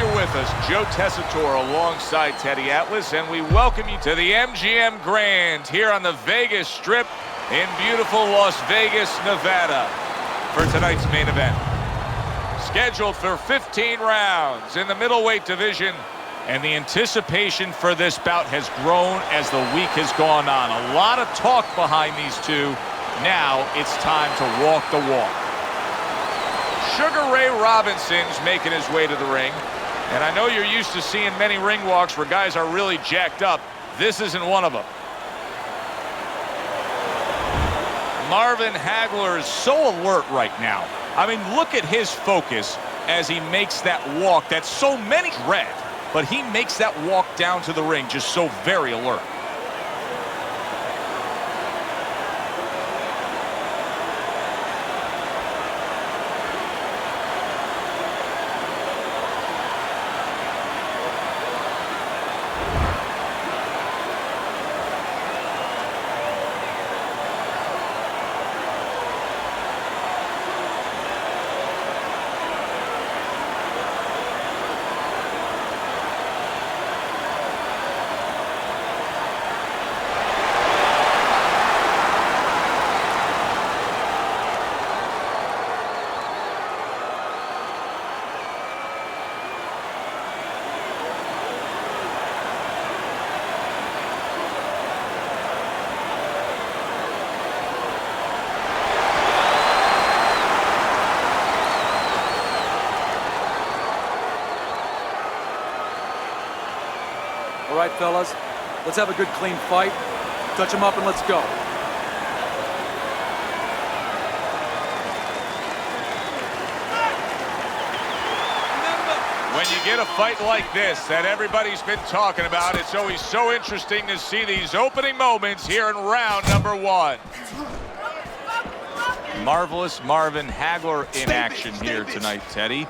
you're with us. Joe Tessitore alongside Teddy Atlas, and we welcome you to the MGM Grand here on the Vegas Strip in beautiful Las Vegas, Nevada, for tonight's main event. Scheduled for 15 rounds in the middleweight division, and the anticipation for this bout has grown as the week has gone on. A lot of talk behind these two. Now it's time to walk the walk. Sugar Ray Robinson's making his way to the ring, and I know you're used to seeing many ring walks where guys are really jacked up. This isn't one of them. Marvin Hagler is so alert right now. I mean, look at his focus as he makes that walk that so many dread, but he makes that walk down to the ring just so very alert. All right, fellas, let's have a good, clean fight. Touch him up and let's go. When you get a fight like this that everybody's been talking about, it's always so interesting to see these opening moments here in round number one. Marvelous Marvin Hagler in action here tonight, Teddy.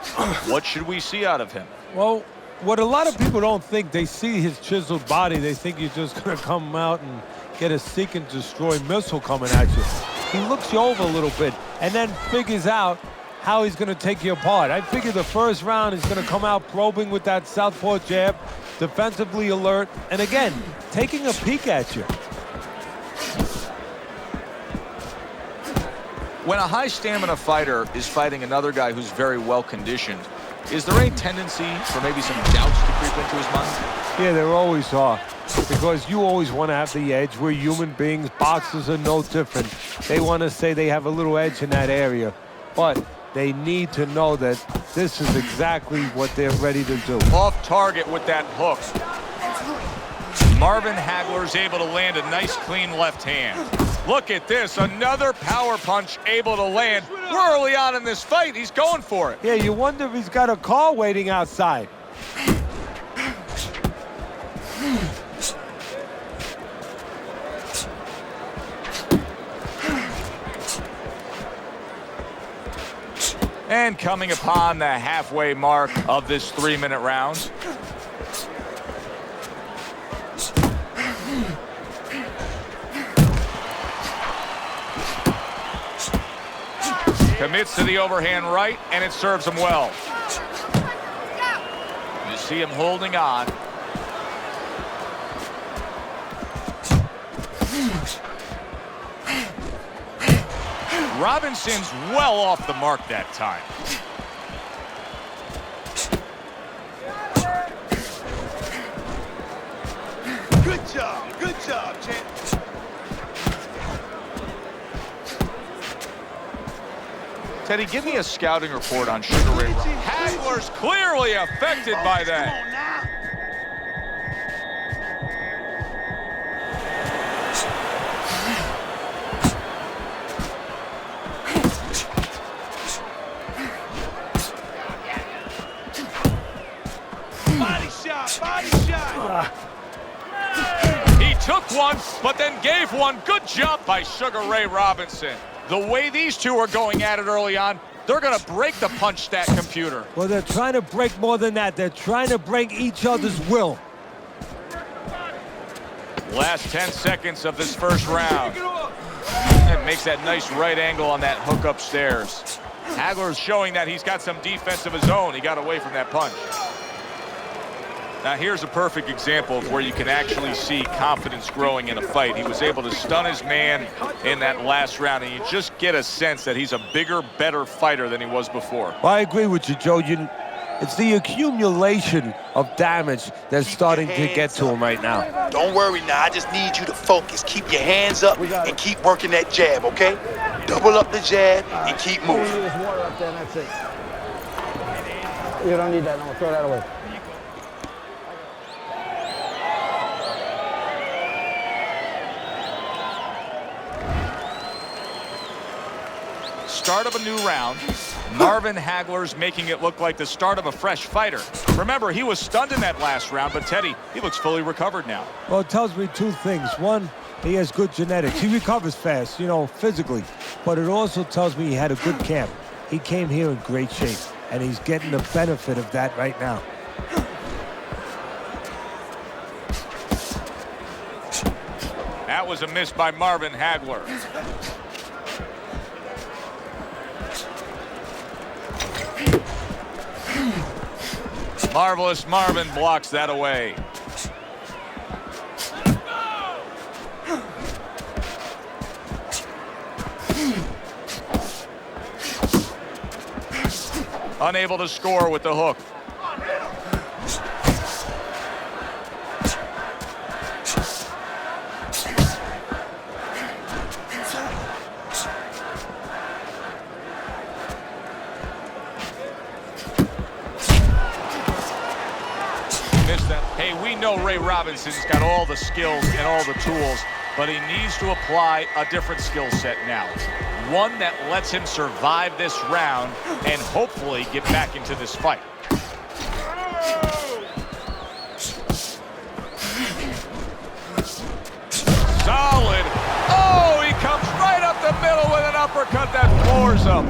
What should we see out of him? Well, what a lot of people don't think, they see his chiseled body, they think you're just going to come out and get a seek and destroy missile coming at you. He looks you over a little bit and then figures out how he's going to take you apart. I figure the first round is going to come out probing with that southpaw jab, defensively alert, and again, taking a peek at you. When a high stamina fighter is fighting another guy who's very well conditioned, is there any tendency for maybe some doubts to creep into his mind? Yeah, there always are. Because you always want to have the edge. We're human beings. Boxers are no different. They want to say they have a little edge in that area. But they need to know that this is exactly what they're ready to do. Off target with that hook. Marvin Hagler's able to land a nice, clean left hand. Look at this, another power punch able to land. We're early on in this fight. He's going for it. Yeah, you wonder if he's got a car waiting outside. And coming upon the halfway mark of this 3-minute round. Commits to the overhand right, and it serves him well. You see him holding on. Robinson's well off the mark that time. Good job, champ. Teddy, give me a scouting report on Sugar Ray Robinson. Hagler's clearly affected by that. Body shot. He took one, but then gave one. Good job by Sugar Ray Robinson. The way these two are going at it early on, they're going to break the punch stat computer. Well, they're trying to break more than that. They're trying to break each other's will. Last 10 seconds of this first round. And makes that nice right angle on that hook upstairs. Hagler's showing that he's got some defense of his own. He got away from that punch. Now here's a perfect example of where you can actually see confidence growing in a fight. He was able to stun his man in that last round, and you just get a sense that he's a bigger, better fighter than he was before. Well, I agree with you, Joe. It's the accumulation of damage that's starting to get to him right now. Don't worry now, I just need you to focus. Keep your hands up and keep working that jab, okay? Double up the jab and keep moving. There's water up there, that's it. You don't need that, no, throw that away. Start of a new round. Marvin Hagler's making it look like the start of a fresh fighter. Remember, he was stunned in that last round, but Teddy, he looks fully recovered now. Well, it tells me two things. One, he has good genetics. He recovers fast, you know, physically. But it also tells me he had a good camp. He came here in great shape, and he's getting the benefit of that right now. That was a miss by Marvin Hagler. Marvelous Marvin blocks that away. Unable to score with the hook. Hey, we know Ray Robinson's got all the skills and all the tools, but he needs to apply a different skill set now. One that lets him survive this round and hopefully get back into this fight. Solid. Oh, he comes right up the middle with an uppercut that floors him.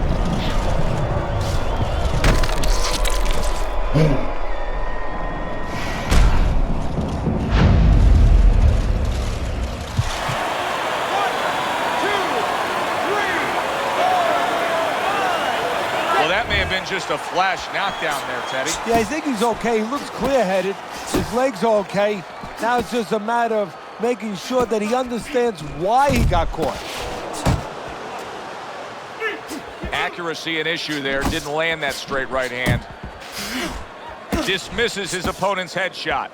Just a flash knockdown there, Teddy. Yeah, I think he's okay. He looks clear-headed. His legs are okay. Now it's just a matter of making sure that he understands why he got caught. Accuracy an issue there. Didn't land that straight right hand. Dismisses his opponent's headshot.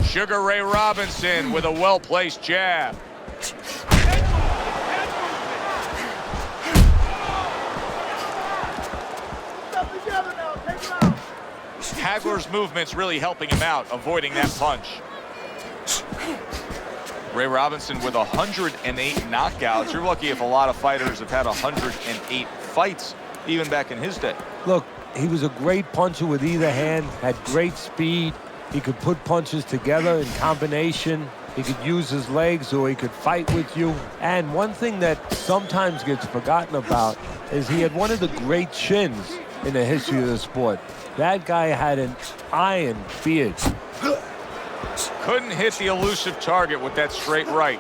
Sugar Ray Robinson with a well-placed jab. Hagler's movement's really helping him out, avoiding that punch. Ray Robinson with 108 knockouts. You're lucky if a lot of fighters have had 108 fights, even back in his day. Look, he was a great puncher with either hand, had great speed. He could put punches together in combination. He could use his legs or he could fight with you. And one thing that sometimes gets forgotten about is he had one of the great chins in the history of the sport. That guy had an iron beard. Couldn't hit the elusive target with that straight right.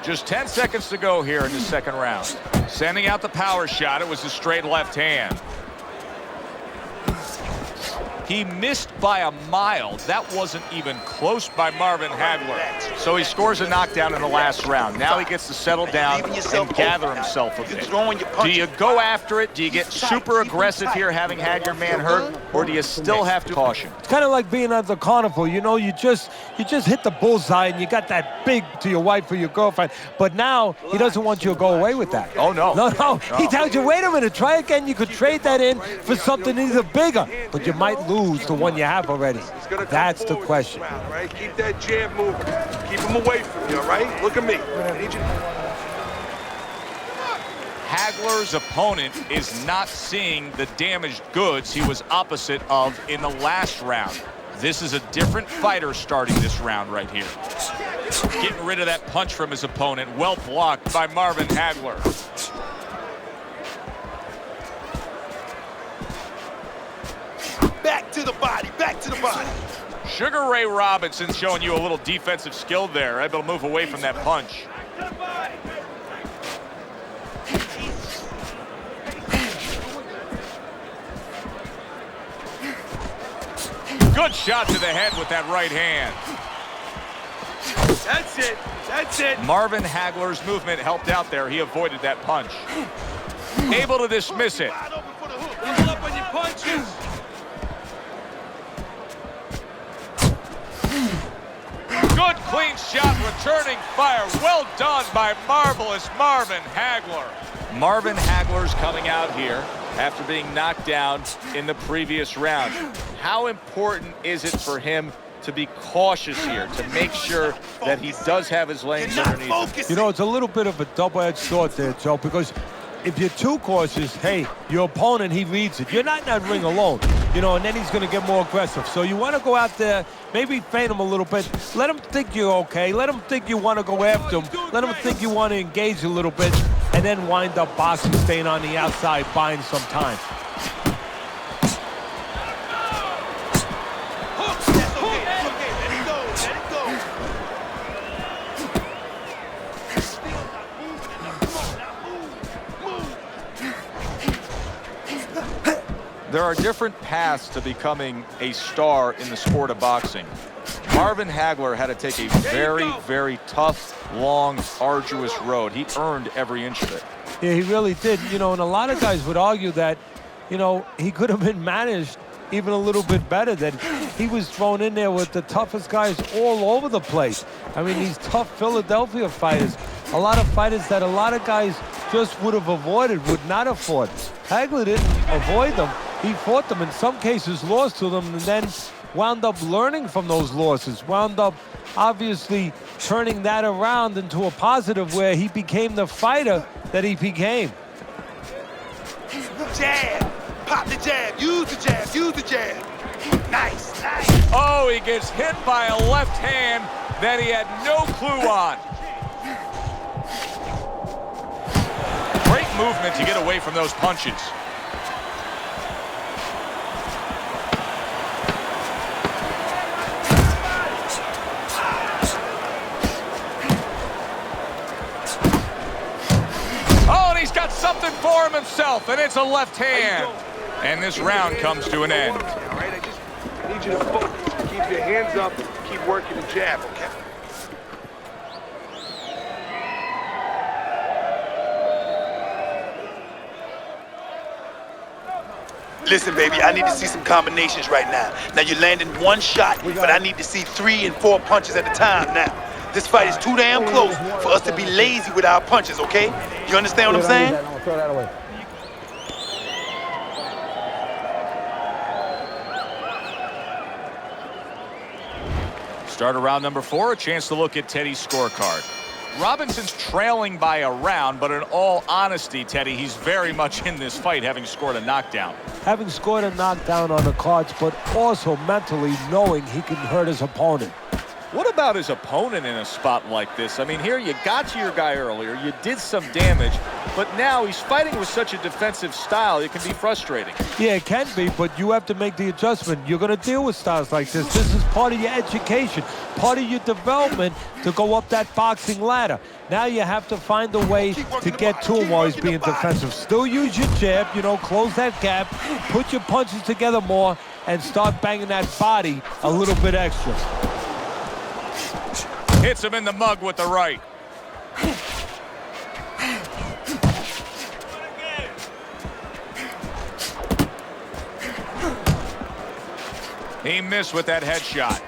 Just 10 seconds to go here in the second round. Sending out the power shot. It was a straight left hand. He missed by a mile. That wasn't even close by Marvin Hagler. So he scores a knockdown in the last round. Now he gets to settle down and gather himself a bit. Do you go after it? Do you get super aggressive here, having had your man hurt? Or do you still have to caution? It's kind of like being at the carnival. You know, you just hit the bullseye and you got that big to your wife or your girlfriend. But now he doesn't want you to go away with that. Oh, no. No. He tells you, wait a minute, try again. You could trade that in for something either bigger. But you might lose the one you have already. That's the question. Right? Keep that jab moving. Keep him away from you, all right? Look at me. Hagler's opponent is not seeing the damaged goods he was opposite of in the last round. This is a different fighter starting this round right here. Getting rid of that punch from his opponent. Well blocked by Marvin Hagler. Back to the body, back to the body. Sugar Ray Robinson showing you a little defensive skill there, able to move away from that punch. Good shot to the head with that right hand. That's it. That's it. Marvin Hagler's movement helped out there. He avoided that punch. Able to dismiss it. Double up on your punches. Good clean shot, returning fire. Well done by marvelous Marvin Hagler. Marvin Hagler's coming out here after being knocked down in the previous round. How important is it for him to be cautious here, to make sure that he does have his legs underneath him? You know, it's a little bit of a double-edged sword there, Joe, because if you're too cautious, hey, your opponent, he reads it. You're not in that ring alone, you know, and then he's going to get more aggressive. So you want to go out there, maybe feint him a little bit. Let him think you're okay. Let him think you want to go after him. Let him think you want to engage a little bit, and then wind up boxing, staying on the outside, buying some time. There are different paths to becoming a star in the sport of boxing. Marvin Hagler had to take a very, very tough, long, arduous road. He earned every inch of it. Yeah, he really did. You know, and a lot of guys would argue that, you know, he could have been managed even a little bit better, that he was thrown in there with the toughest guys all over the place. I mean, these tough Philadelphia fighters, a lot of fighters that a lot of guys just would have avoided, would not have fought. Hagler didn't avoid them. He fought them, in some cases lost to them, and then wound up learning from those losses, wound up obviously turning that around into a positive where he became the fighter that he became. Jab. Pop the jab. Use the jab. Use the jab. Nice. Nice. Oh, he gets hit by a left hand that he had no clue on. Great movement to get away from those punches. Something for him himself, and it's a left hand. And this round comes to an end. All right, I just need you to focus. Keep your hands up. Keep working the jab, okay? Listen, baby, I need to see some combinations right now. Now, you're landing one shot, but I need to see 3 and 4 punches at a time now. This fight is too damn close for us to be lazy with our punches, okay? You understand what I'm saying? I'll throw that away. Start of round number 4, a chance to look at Teddy's scorecard. Robinson's trailing by a round, but in all honesty, Teddy, he's very much in this fight, having scored a knockdown. Having scored a knockdown on the cards, but also mentally knowing he can hurt his opponent. What about his opponent in a spot like this? I mean, here you got to your guy earlier, you did some damage, but now he's fighting with such a defensive style, it can be frustrating. Yeah, it can be, but you have to make the adjustment. You're going to deal with styles like this. This is part of your education, part of your development to go up that boxing ladder. Now you have to find a way to get to him while he's being defensive. Still use your jab, you know, close that gap, put your punches together more, and start banging that body a little bit extra. Hits him in the mug with the right. He missed with that headshot.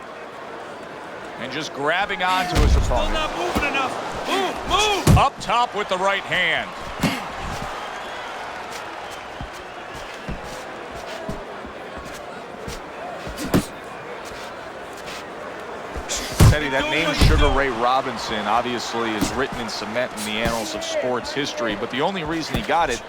And just grabbing onto his opponent. Still not moving enough. Move. Up top with the right hand. Teddy, that name Sugar Ray Robinson obviously is written in cement in the annals of sports history, but the only reason he got it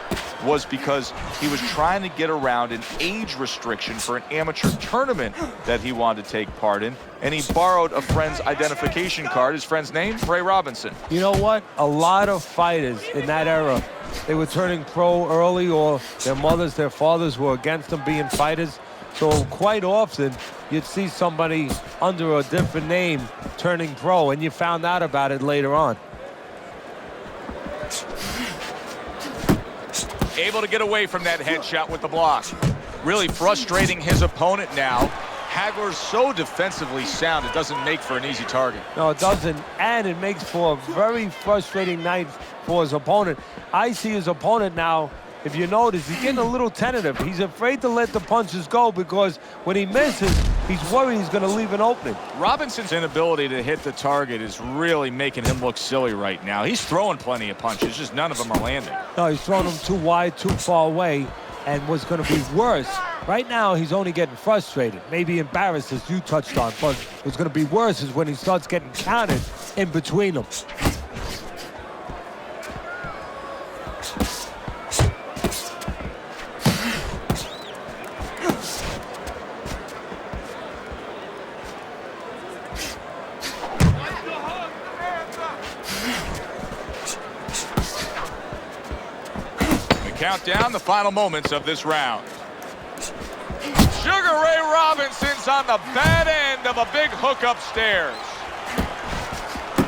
was because he was trying to get around an age restriction for an amateur tournament that he wanted to take part in, and he borrowed a friend's identification card. His friend's name, Ray Robinson. You know what? A lot of fighters in that era, they were turning pro early, or their mothers, their fathers were against them being fighters. So quite often, you'd see somebody under a different name turning pro, and you found out about it later on. Able to get away from that headshot with the block. Really frustrating his opponent now. Hagler's so defensively sound, it doesn't make for an easy target. No, it doesn't, and it makes for a very frustrating night for his opponent. I see his opponent now, if you notice, he's getting a little tentative. He's afraid to let the punches go because when he misses, he's worried he's going to leave an opening. Robinson's inability to hit the target is really making him look silly right now. He's throwing plenty of punches, just none of them are landing. No, he's throwing them too wide, too far away, and what's going to be worse, right now he's only getting frustrated, maybe embarrassed, as you touched on, but what's going to be worse is when he starts getting counted in between them. Count down the final moments of this round. Sugar Ray Robinson's on the bad end of a big hook upstairs.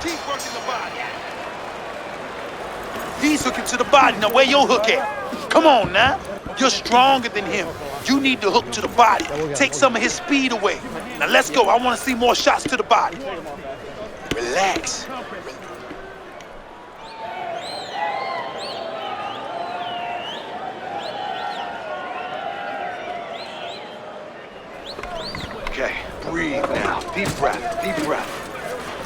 Keep working the body. He's hooking to the body. Now where your hook at? Come on now. You're stronger than him. You need to hook to the body. Take some of his speed away. Now let's go. I want to see more shots to the body. Relax. Okay, breathe now. Deep breath, deep breath.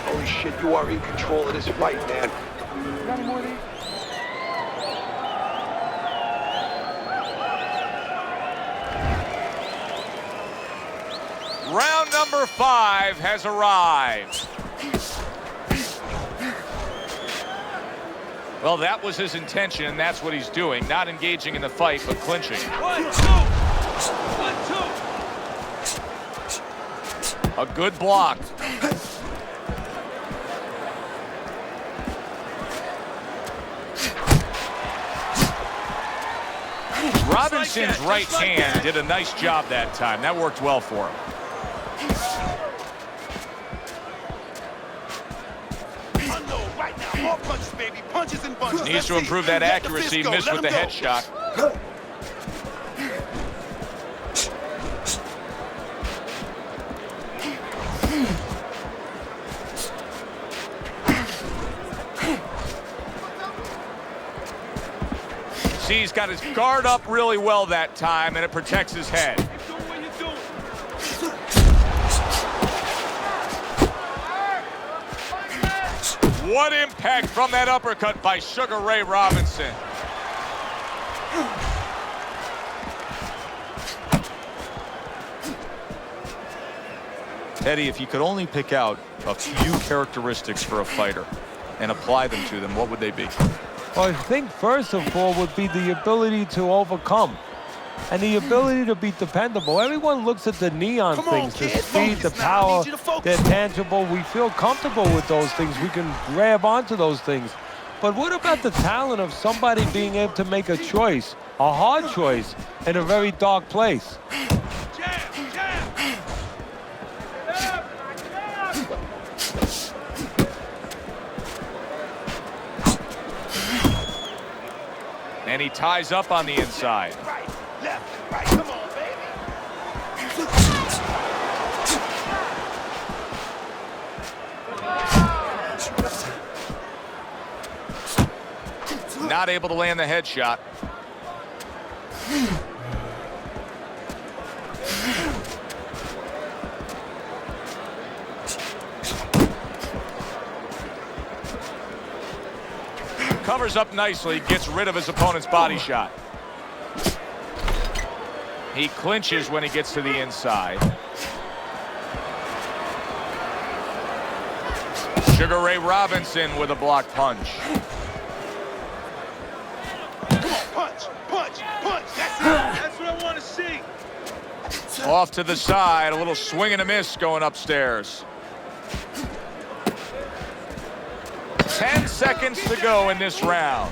Holy shit, you are in control of this fight, man. Round number 5 has arrived. Well, that was his intention, and that's what he's doing. Not engaging in the fight, but clinching. 1, 2. 1, 2. A good block. Robinson's right hand did a nice job that time. That worked well for him. Unload right now. More punches, baby. Punches and bunches. Needs to improve that accuracy. Missed with the headshot. See, he's got his guard up really well that time, and it protects his head. What impact from that uppercut by Sugar Ray Robinson. Teddy, if you could only pick out a few characteristics for a fighter and apply them to them, what would they be? Well, I think first of all would be the ability to overcome and the ability to be dependable. Everyone looks at the neon things, the speed, the power, they're tangible. We feel comfortable with those things. We can grab onto those things. But what about the talent of somebody being able to make a choice, a hard choice, in a very dark place? And he ties up on the inside. Right, left, right. Come on, baby. Not able to land the headshot. Covers up nicely, gets rid of his opponent's body shot. He clinches when he gets to the inside. Sugar Ray Robinson with a block punch. Come on, punch, punch, punch. That's it. That's what I want to see. Off to the side, a little swing and a miss going upstairs. 10 seconds to go in this round.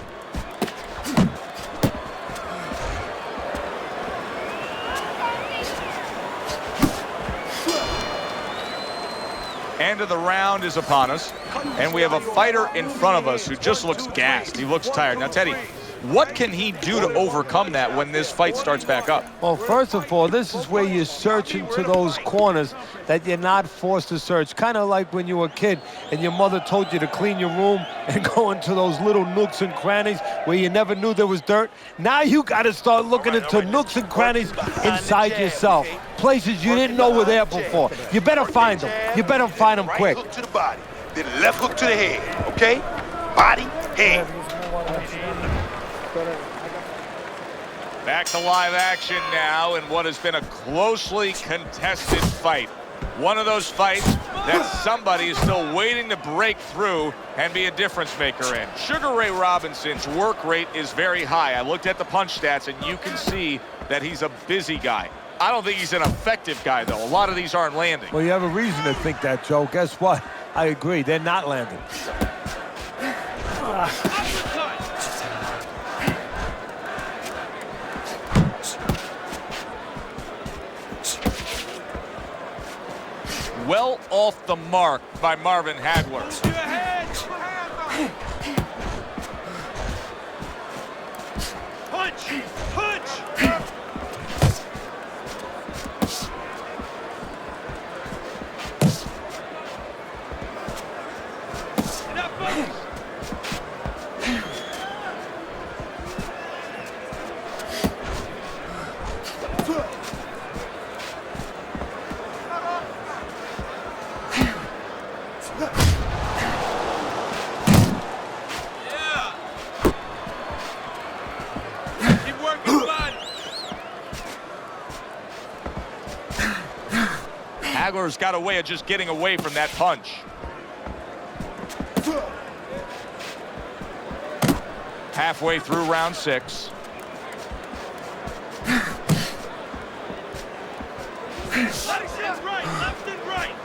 End of the round is upon us, and we have a fighter in front of us who just looks gassed. He looks tired. Now, Teddy, What can he do to overcome that when this fight starts back up? Well, first of all, this is where you search into those corners that you're not forced to search. Kind of like when you were a kid and your mother told you to clean your room and go into those little nooks and crannies where you never knew there was dirt. Now you got to start looking into nooks and crannies inside yourself. Places you didn't know were there before. You better find them. You better find them quick. Right hook to the body, then left hook to the head, okay? Body, head. Back to live action now in what has been a closely contested fight. One of those fights that somebody is still waiting to break through and be a difference maker in. Sugar Ray Robinson's work rate is very high. I looked at the punch stats, and you can see that he's a busy guy. I don't think he's an effective guy, though. A lot of these aren't landing. Well, you have a reason to think that, Joe. Guess what? I agree. They're not landing. Well off the mark by Marvin Hagler. Punch! Punch! Hagler's got a way of just getting away from that punch. Halfway through round 6. Right, left and right.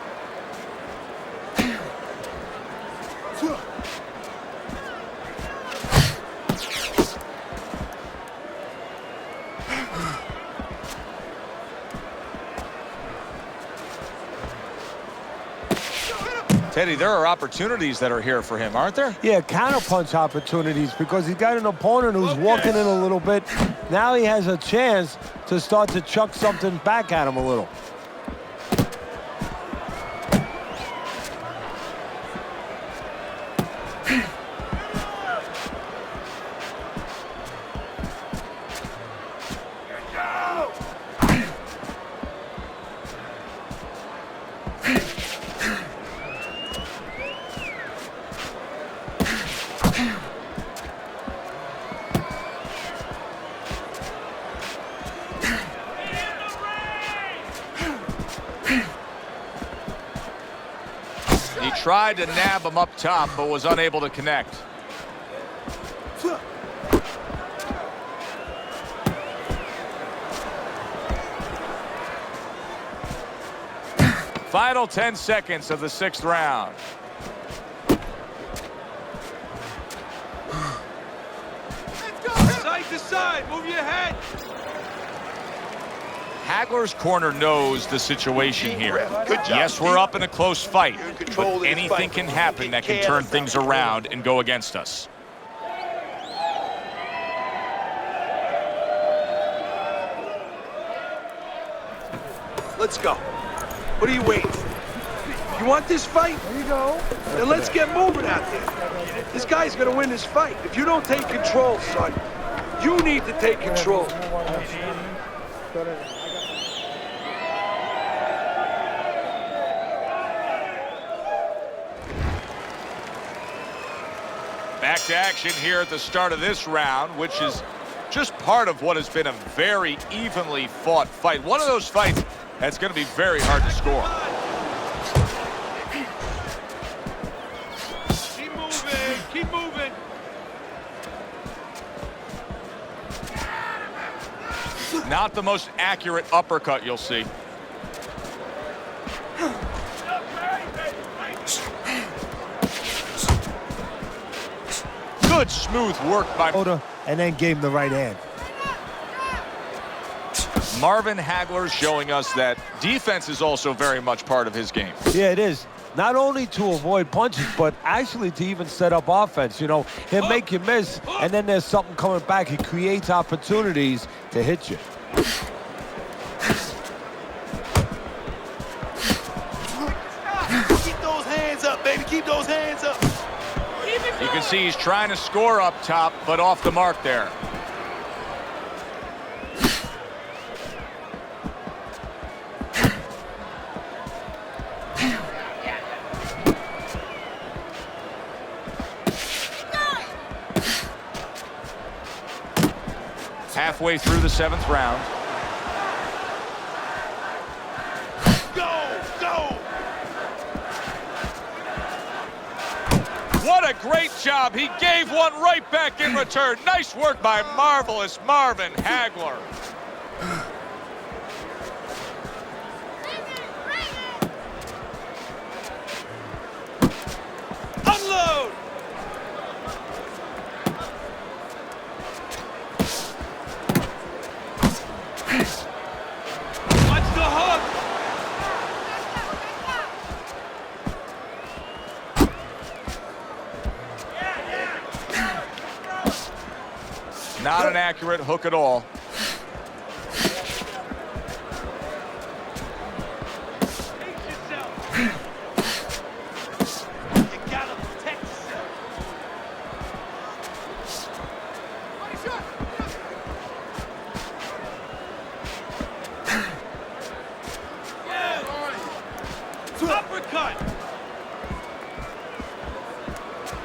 Teddy, there are opportunities that are here for him, aren't there? Yeah, counterpunch opportunities because he's got an opponent who's walking in a little bit. Now he has a chance to start to chuck something back at him a little. He tried to nab him up top, but was unable to connect. Final 10 seconds of the 6th round. Let's go! Side to side, move your head. Hagler's corner knows the situation here. Good job. Yes, we're up in a close fight, You're in control of but this anything fight. can happen that can Take turn care things of it. around and go against us. Let's go. What are you waiting for? You want this fight? There you go. Then let's get moving out there. This guy's gonna win this fight. If you don't take control, son, you need to take control. Back to action here at the start of this round, which is just part of what has been a very evenly fought fight. One of those fights that's going to be very hard to score. Keep moving, keep moving. Not the most accurate uppercut you'll see. Good smooth work by And then gave him the right hand. Marvin Hagler, showing us that defense is also very much part of his game. Yeah, it is. not only to avoid punches, but actually to even set up offense. You know, he'll make you miss, and then there's something coming back. He creates opportunities to hit you. Keep those hands up, baby. Keep those hands up. You can see he's trying to score up top, but off the mark there. Halfway through the 7th round. What a great job. He gave one right back in return. Nice work by marvelous Marvin Hagler. Unload! Watch the hook! Not an accurate hook at all. You gotta protect yourself. Uppercut!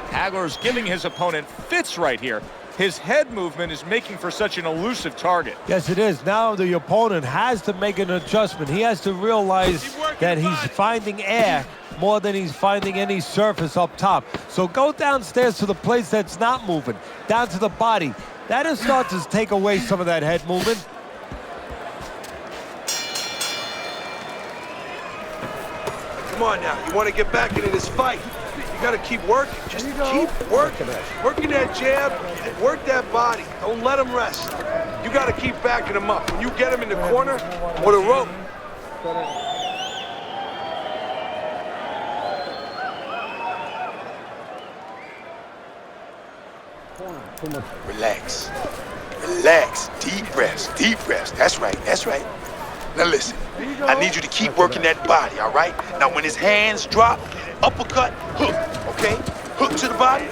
Hagler's giving his opponent fits right here. His head movement is making for such an elusive target. Yes, it is. Now the opponent has to make an adjustment. He has to realize that he's finding air more than he's finding any surface up top. So go downstairs to the place that's not moving, down to the body. That'll start to take away some of that head movement. Come on now, you want to get back into this fight. You got to keep working. Just keep working. Working that jab and work that body. Don't let him rest. You got to keep backing him up. When you get him in the corner with a rope. Relax. Relax. Deep breaths. Deep breaths. That's right. That's right. Now listen. I need you to keep working that body, all right? Now when his hands drop, uppercut, hook, okay? Hook to the body.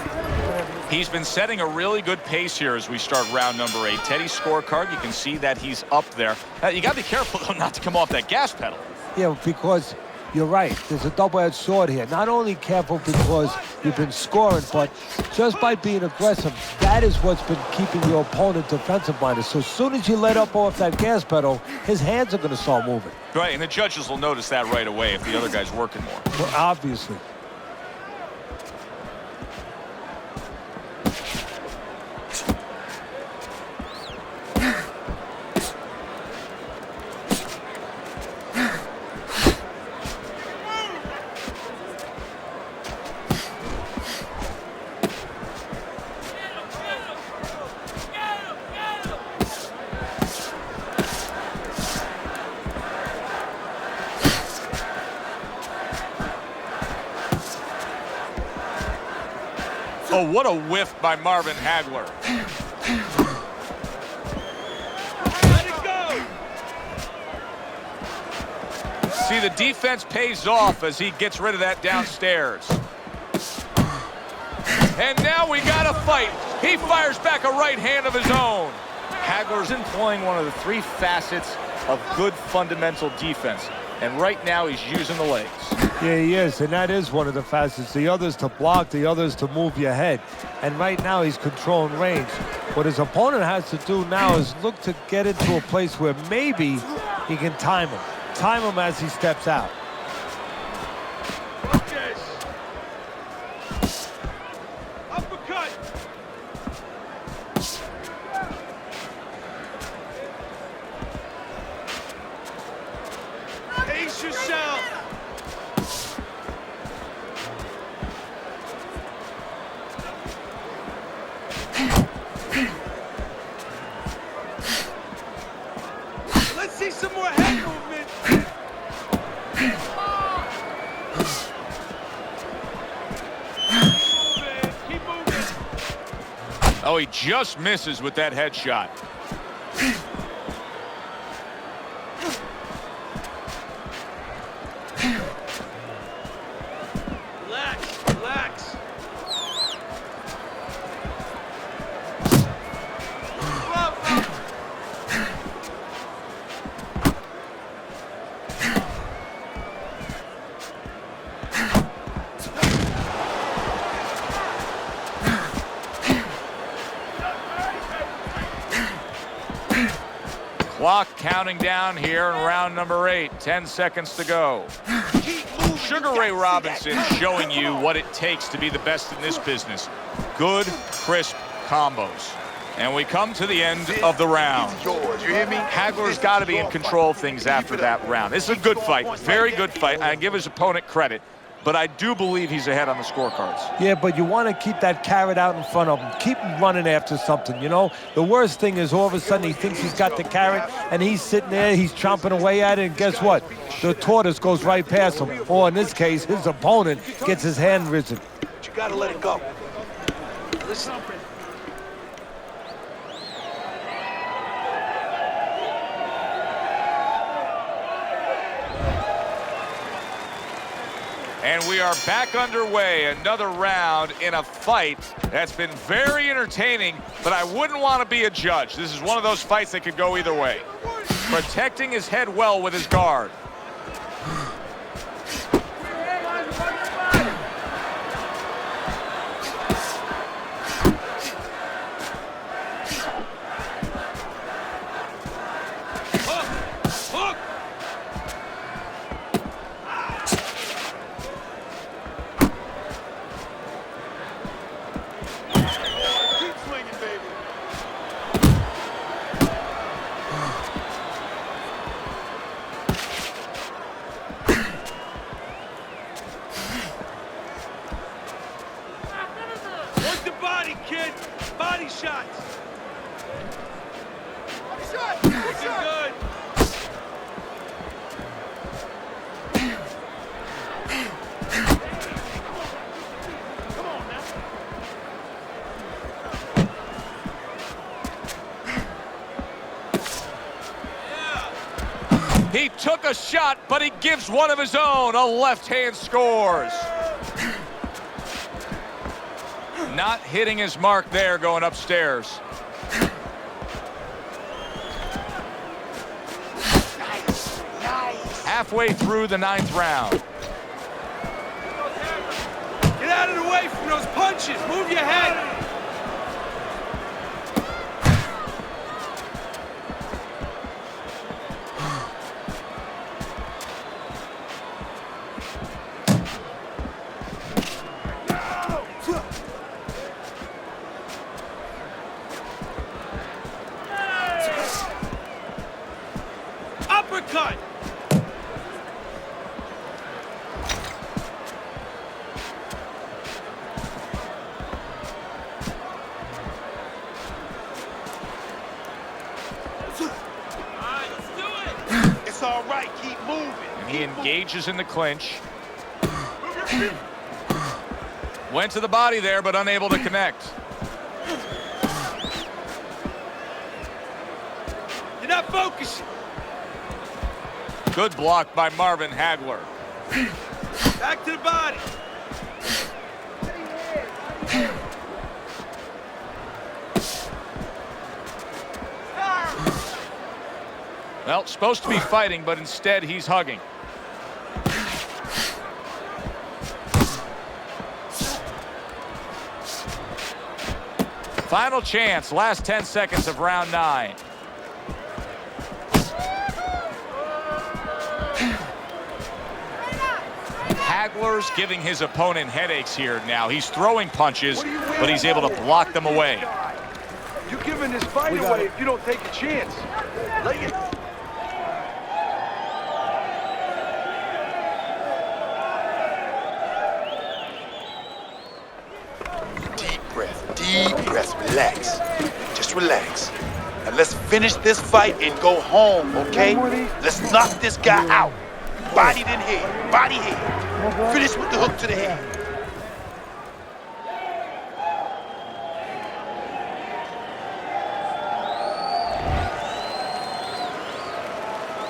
He's been setting a really good pace here as we start round number 8. Teddy's scorecard, you can see that he's up there. You got to be careful, though, not to come off that gas pedal. Yeah, because you're right. There's a double-edged sword here. Not only careful because you've been scoring, but just by being aggressive, that is what's been keeping your opponent defensive-minded. So as soon as you let up off that gas pedal, his hands are going to start moving. Right, and the judges will notice that right away if the other guy's working more. Well, obviously. Oh, what a whiff by Marvin Hagler. Let it go! See, the defense pays off as he gets rid of that downstairs. And now we got a fight. He fires back a right hand of his own. Hagler's employing one of the 3 facets of good fundamental defense. And right now he's using the legs. Yeah, he is, and that is one of the facets. The other's to block, the other's to move your head. And right now he's controlling range. What his opponent has to do now is look to get into a place where maybe he can time him. Time him as he steps out. Focus! Uppercut! Pace yourself! Let's see some more head movement. he just misses with that headshot. Relax, relax. Clock counting down here in round number 8. 10 seconds to go. Sugar Ray Robinson showing you what it takes to be the best in this business. Good, crisp combos. And we come to the end of the round. Yours, you hear me? Hagler's got to be in control of things after that round. This is a good fight, very good fight. I give his opponent credit, but I do believe he's ahead on the scorecards. Yeah, but you want to keep that carrot out in front of him. Keep him running after something, you know? The worst thing is all of a sudden he thinks he's got the carrot, and he's sitting there, he's chomping away at it, and guess what? The tortoise goes right past him. Or in this case, his opponent gets his hand risen. But you gotta let it go. Listen. And we are back underway. Another round in a fight that's been very entertaining, but I wouldn't want to be a judge. This is one of those fights that could go either way. Protecting his head well with his guard. Work the body, kid. Body shots. Looking good. He took a shot, but he gives one of his own. A left hand scores. Not hitting his mark there going upstairs. Halfway through the 9th round. Get out of the way from those punches. Move your head. Uppercut! It's all right, keep moving. And he engages in the clinch. Went to the body there, but unable to connect. You're not focusing. Good block by Marvin Hagler. Back to the body. Well, supposed to be fighting, but instead he's hugging. Final chance, last 10 seconds of round 9. Hagler's giving his opponent headaches here now. He's throwing punches, but he's able to block them away. You're giving this fight away if you don't take a chance. Lay it. Deep breath, relax. Just relax. And let's finish this fight and go home, okay? Let's knock this guy out. Body then head, body head. Finish with the hook to the head.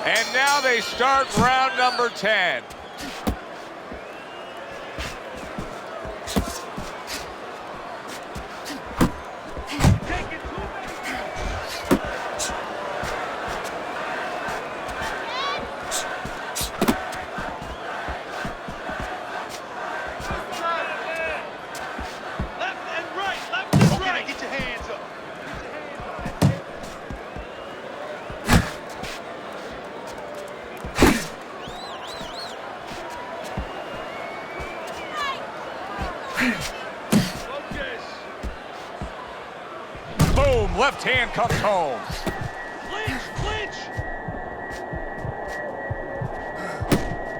And now they start round number 10. Boom, left hand comes home. Clinch, clinch.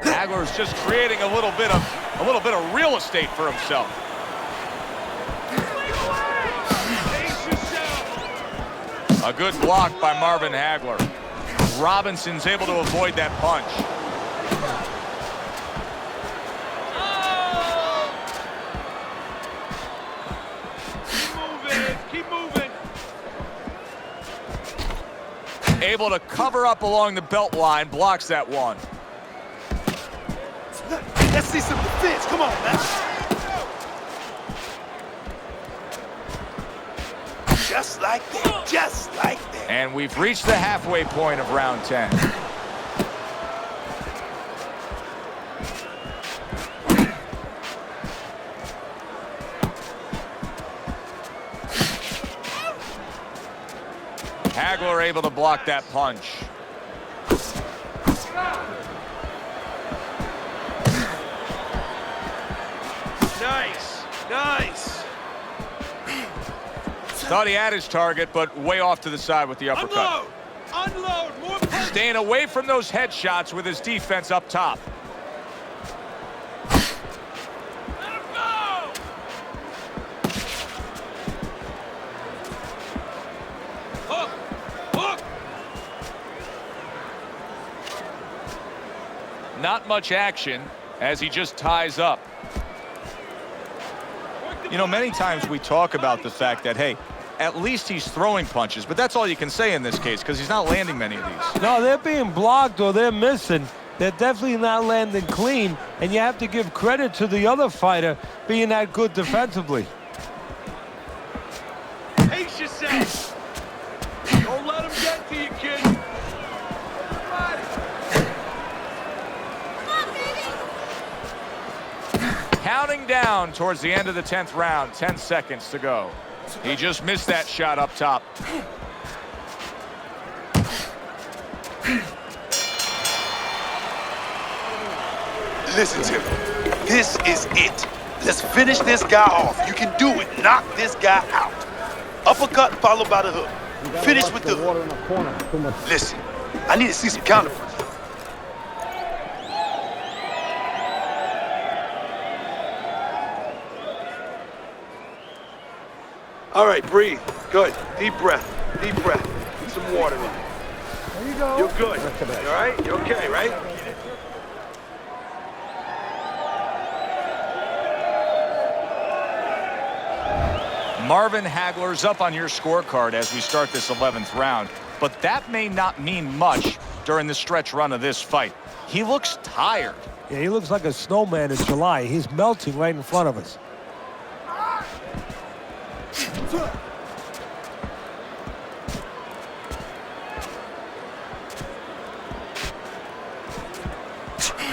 Hagler's just creating a little bit of real estate for himself. Pace yourself. A good block by Marvin Hagler. Robinson's able to avoid that punch. Keep moving. Able to cover up along the belt line, blocks that one. Let's see some defense. Come on, man. Just like that. Just like that. And we've reached the halfway point of round 10. Hagler able to block that punch. Nice, nice. Thought he had his target, but way off to the side with the uppercut. Unload, more punch. Staying away from those headshots with his defense up top. Let him go. Hook, hook. Not much action as he just ties up. You know, many times we talk about the fact that, hey, at least he's throwing punches, but that's all you can say in this case because he's not landing many of these. No, they're being blocked or they're missing. They're definitely not landing clean, and you have to give credit to the other fighter being that good defensively. Pace yourself. Don't let him get to you, kid. Counting down towards the end of the 10th round, 10 seconds to go. He just missed that shot up top. Listen to me. This is it. Let's finish this guy off. You can do it. Knock this guy out. Uppercut followed by the hook. Finish with the water hook. in the corner. Too much. Listen, I need to see some counter punches. All right, breathe. Good. Deep breath. Deep breath. Get some water in. There you go. You're good. You all right? You okay, right? Marvin Hagler's up on your scorecard as we start this 11th round, but that may not mean much during the stretch run of this fight. He looks tired. Yeah, he looks like a snowman in July. He's melting right in front of us.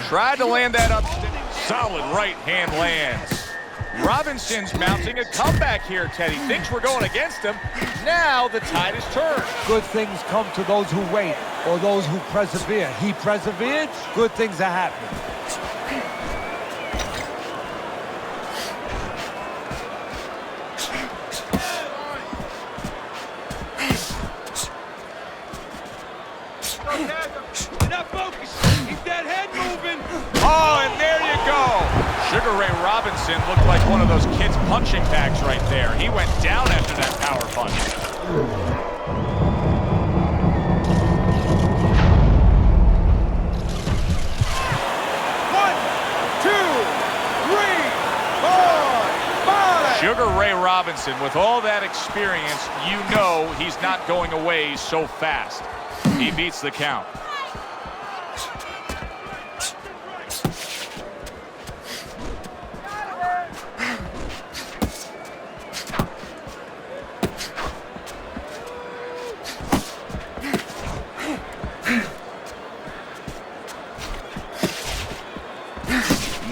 Tried to land that up. Solid right hand lands. Robinson's mounting a comeback here, Teddy. Thinks we're going against him. Now the tide is turned. Good things come to those who wait or those who persevere. He persevered, good things are happening. Enough focus. Keep that head moving. Oh, and there you go. Sugar Ray Robinson looked like one of those kids' punching bags right there. He went down after that power punch. One, two, three, four, five. Sugar Ray Robinson, with all that experience, you know he's not going away so fast. He beats the count.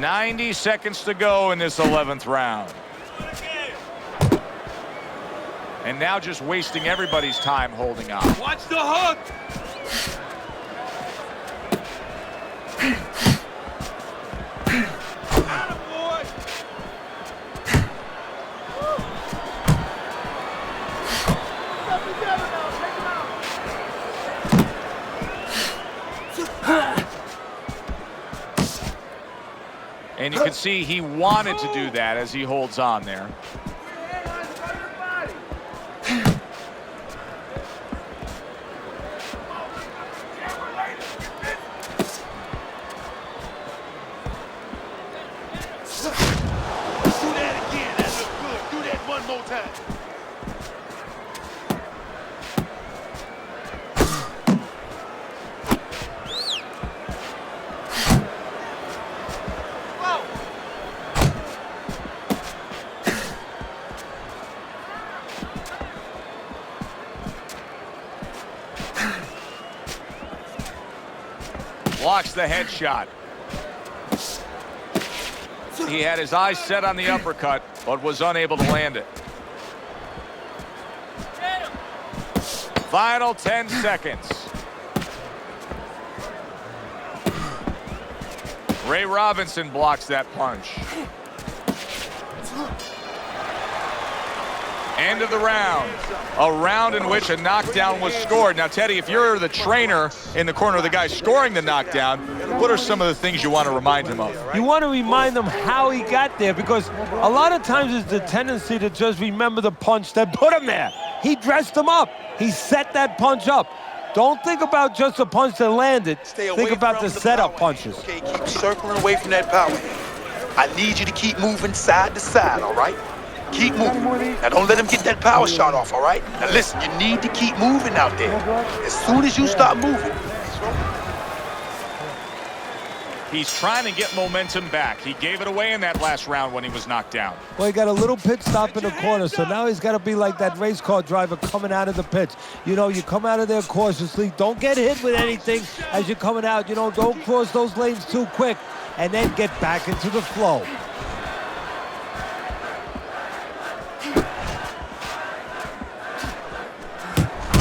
90 seconds to go in this 11th round. And now just wasting everybody's time holding on. Watch the hook. Attaboy. And you can see he wanted to do that as he holds on there. Blocks the headshot. He had his eyes set on the uppercut, but was unable to land it. Final 10 seconds. Ray Robinson blocks that punch. End of the round. A round in which a knockdown was scored. Now, Teddy, if you're the trainer in the corner of the guy scoring the knockdown, what are some of the things you want to remind him of? You want to remind him how he got there, because a lot of times it's the tendency to just remember the punch that put him there. He dressed him up. He set that punch up. Don't think about just the punch that landed. Think about the setup punches. Okay, keep circling away from that power. I need you to keep moving side to side, all right? Keep moving. Now, don't let him get that power shot off, all right? Now, listen, you need to keep moving out there. As soon as you start moving. He's trying to get momentum back. He gave it away in that last round when he was knocked down. Well, he got a little pit stop in the corner, so now he's got to be like that race car driver coming out of the pits. You know, you come out of there cautiously. Don't get hit with anything as you're coming out. You know, don't cross those lanes too quick, and then get back into the flow.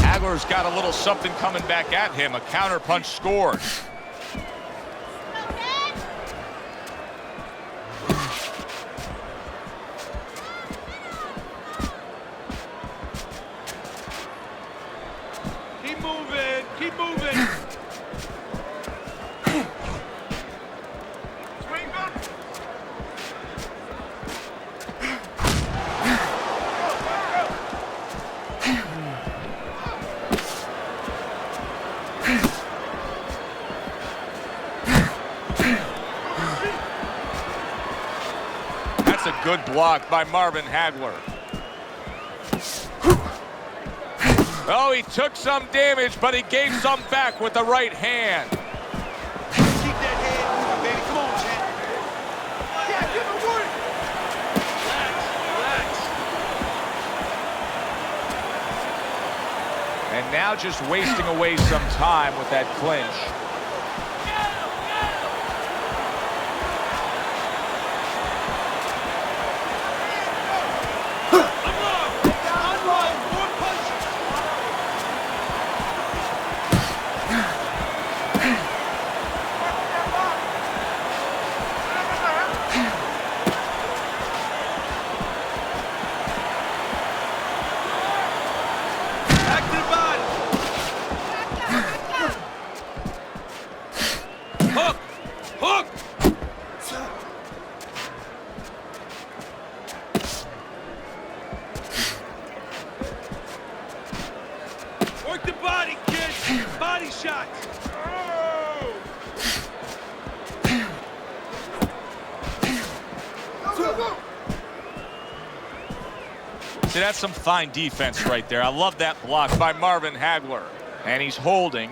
Hagler's got a little something coming back at him. A counter punch scored. Keep moving. Keep moving. That's a good block by Marvin Hagler. Oh, he took some damage, but he gave some back with the right hand. Keep that hand moving, baby. Come on, champ. Yeah, give him work. Relax, relax. And now just wasting away some time with that clinch. Work the body, kid. Body shots. See, that's some fine defense right there. I love that block by Marvin Hagler. And he's holding.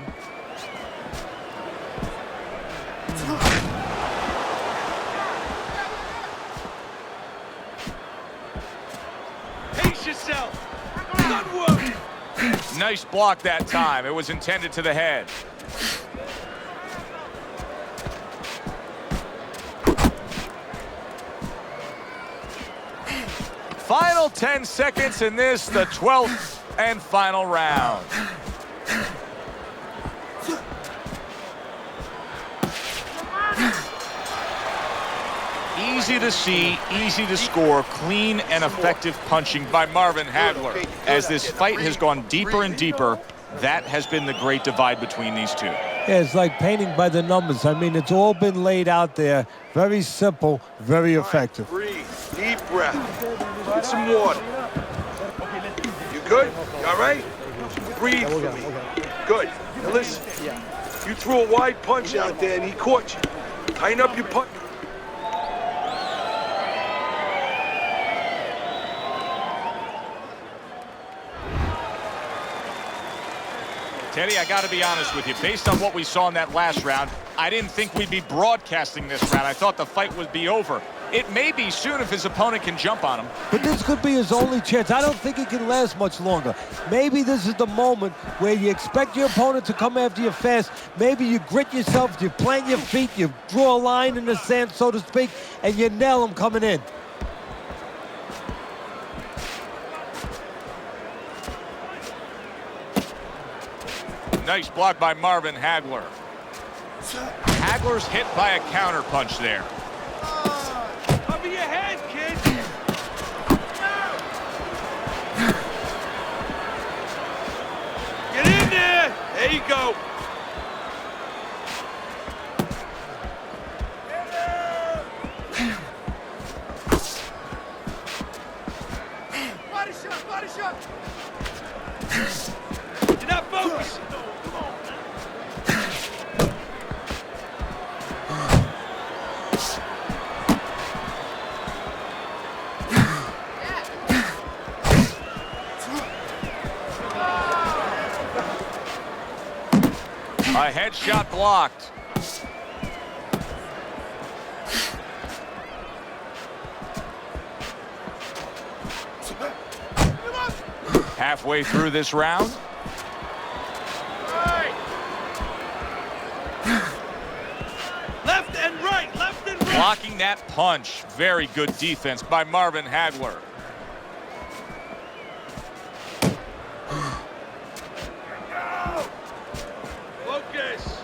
Pace yourself. Good work. Nice block that time. It was intended to the head. Final 10 seconds in this, the 12th and final round. Easy to see, easy to score, clean and effective punching by Marvin Hagler. As this fight has gone deeper and deeper, that has been the great divide between these two. Yeah, it's like painting by the numbers. I mean, it's all been laid out there. Very simple, very effective. Breathe. Deep breath. Get some water. You good? You all right? Breathe for me. Good. Now listen. You threw a wide punch out there and he caught you. Tighten up your punch. Teddy, I got to be honest with you. Based on what we saw in that last round, I didn't think we'd be broadcasting this round. I thought the fight would be over. It may be soon if his opponent can jump on him. But this could be his only chance. I don't think it can last much longer. Maybe this is the moment where you expect your opponent to come after you fast. Maybe you grit yourself, you plant your feet, you draw a line in the sand, so to speak, and you nail him coming in. Nice block by Marvin Hagler. Hagler's hit by a counter punch there. Cover your head, kid. Get in there. There you go. Body shot, body shot. You're not focused. A headshot blocked. Halfway through this round. Left and right, left and right. Blocking that punch. Very good defense by Marvin Hagler. Focus.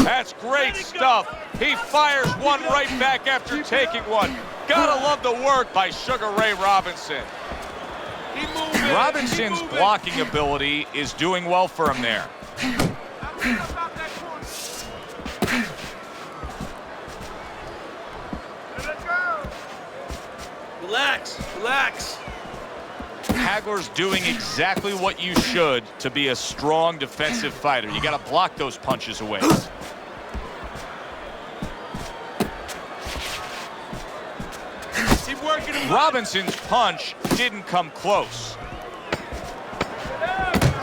That's great stuff. He fires one right back after taking one. Gotta love the work by Sugar Ray Robinson. Robinson's blocking ability is doing well for him there. Relax, relax. Hagler's doing exactly what you should to be a strong defensive fighter. You got to block those punches away. Keep working him. Robinson's punch didn't come close.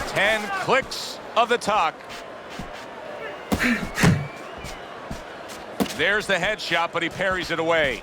10 clicks of the talk. There's the headshot, but he parries it away.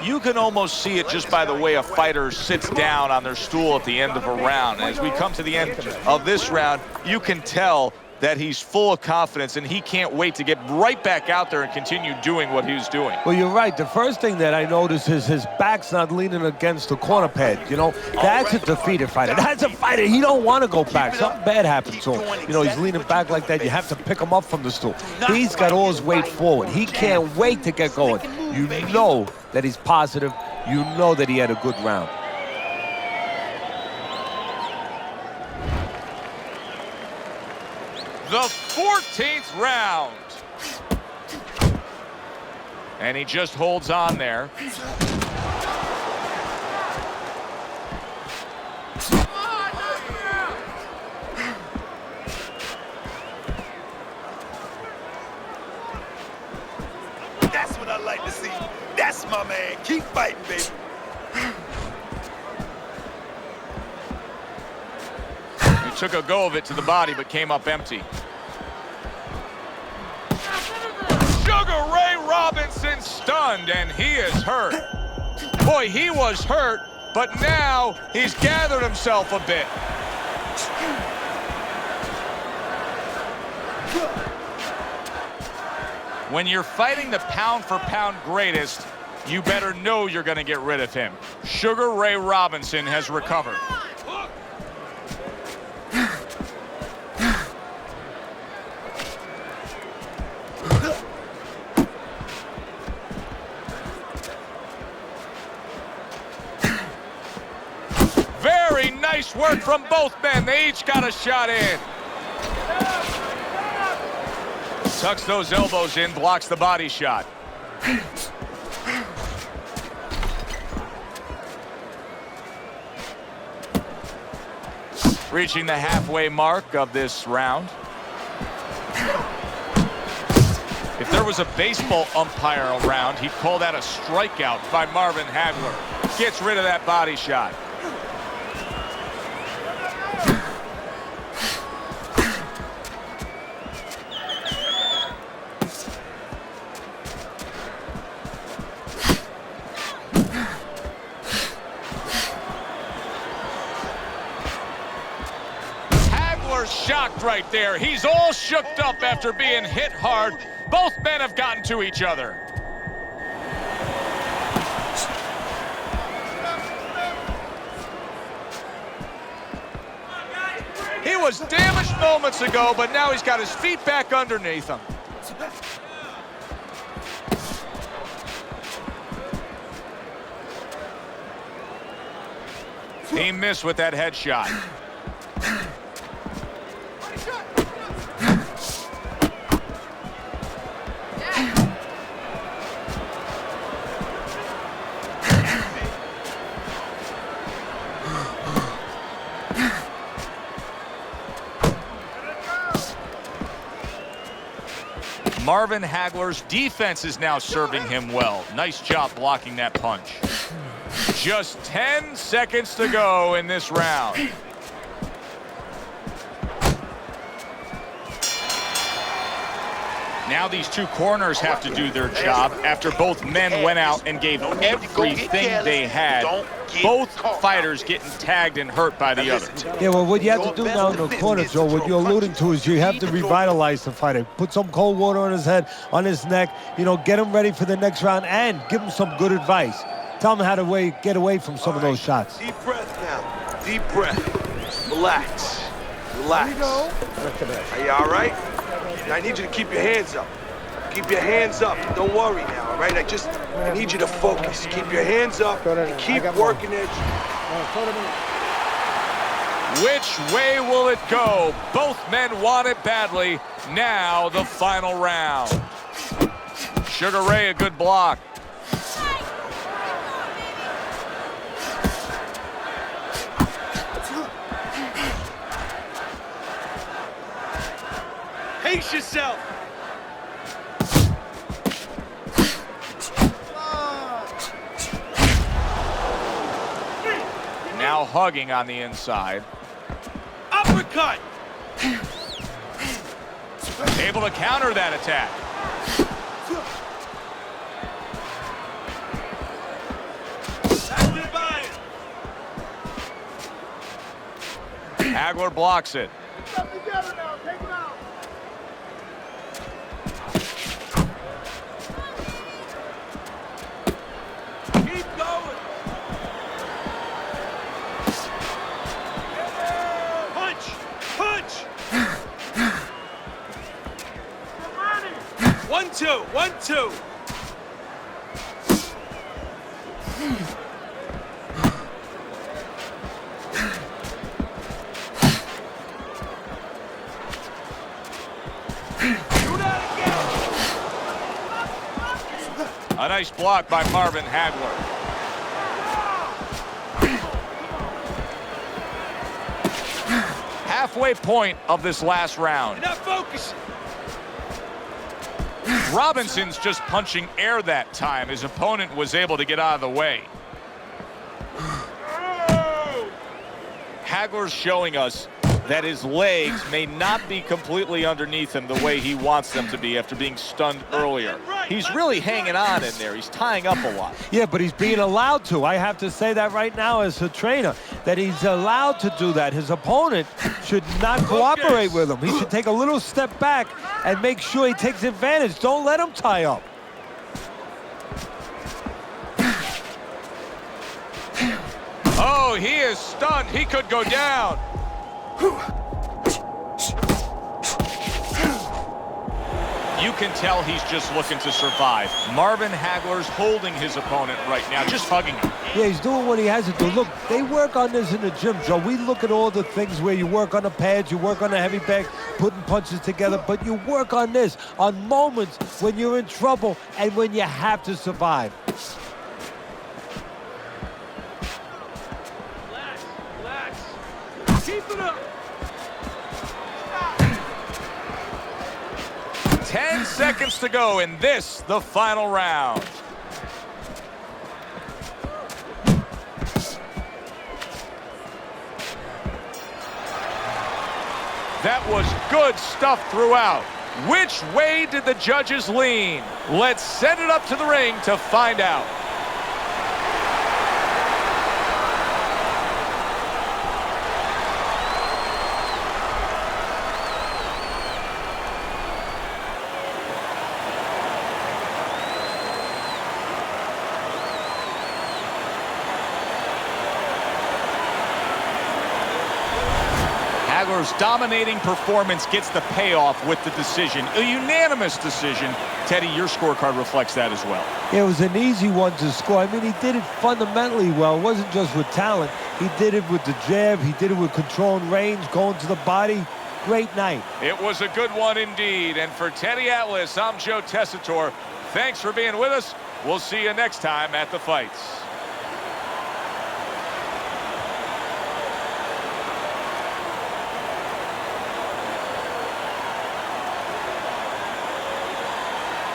You can almost see it just by the way a fighter sits down on their stool at the end of a round. As we come to the end of this round, you can tell that he's full of confidence and he can't wait to get right back out there and continue doing what he was doing. Well, you're right. The first thing that I notice is his back's not leaning against the corner pad. You know, that's a defeated fighter. That's a fighter. He don't want to go back. Something bad happened to him. You know, he's leaning back like that. You have to pick him up from the stool. He's got all his weight forward. He can't wait to get going. You know that he's positive. You know that he had a good round. The 14th round. And he just holds on there. That's what I like to see. That's my man. Keep fighting, baby. took a go of it to the body, but came up empty. Sugar Ray Robinson stunned, and he is hurt. Boy, he was hurt, but now he's gathered himself a bit. When you're fighting the pound-for-pound greatest, you better know you're going to get rid of him. Sugar Ray Robinson has recovered. Very nice work from both men. They each got a shot in. Tucks those elbows in, blocks the body shot. Reaching the halfway mark of this round. If there was a baseball umpire around, he'd call that a strikeout by Marvin Hagler. Gets rid of that body shot. Shocked right there. He's all shooked up after being hit hard. Both men have gotten to each other. He was damaged moments ago, but now he's got his feet back underneath him. He missed with that headshot. Marvin Hagler's defense is now serving him well. Nice job blocking that punch. Just 10 seconds to go in this round. Now these two corners have to do their job after both men went out and gave everything they had. Both fighters getting tagged and hurt by the other. Yeah, well, what you have to do now in the corner, Joe, what you're alluding to is you have to revitalize the fighter. Put some cold water on his head, on his neck, you know, get him ready for the next round and give him some good advice. Tell him how to get away from some of those shots. Deep breath now. Deep breath. Relax. Relax. Are you all right? I need you to keep your hands up. Keep your hands up. Don't worry now, all right? I need you to focus. Keep your hands up and keep working it. Which way will it go? Both men want it badly. Now the final round. Sugar Ray, a good block. Pace yourself. Now hugging on the inside. Uppercut. Able to counter that attack. Hagler blocks it. Keep going. Punch! Punch! 1-2, 1-2. A nice block by Marvin Hagler. Halfway point of this last round. You're not focusing. Robinson's just punching air that time. His opponent was able to get out of the way. Hagler's showing us that his legs may not be completely underneath him the way he wants them to be after being stunned earlier. He's really hanging on in there. He's tying up a lot. Yeah, but he's being allowed to. I have to say that right now as a trainer, that he's allowed to do that. His opponent should not cooperate with him. He should take a little step back and make sure he takes advantage. Don't let him tie up. Oh, he is stunned. He could go down. You can tell he's just looking to survive. Marvin Hagler's holding his opponent right now, just hugging him. Yeah, he's doing what he has to do. Look, they work on this in the gym, Joe. We look at all the things where you work on the pads, you work on the heavy bag, putting punches together, but you work on this, on moments when you're in trouble and when you have to survive. Relax. Keep it up. 10 seconds to go in this, the final round. That was good stuff throughout. Which way did the judges lean? Let's send it up to the ring to find out. Hagler's dominating performance gets the payoff with the decision. A unanimous decision. Teddy, your scorecard reflects that as well. It was an easy one to score. I mean, he did it fundamentally well. It wasn't just with talent. He did it with the jab. He did it with control and range, going to the body. Great night. It was a good one indeed. And for Teddy Atlas, I'm Joe Tessitore. Thanks for being with us. We'll see you next time at the fights.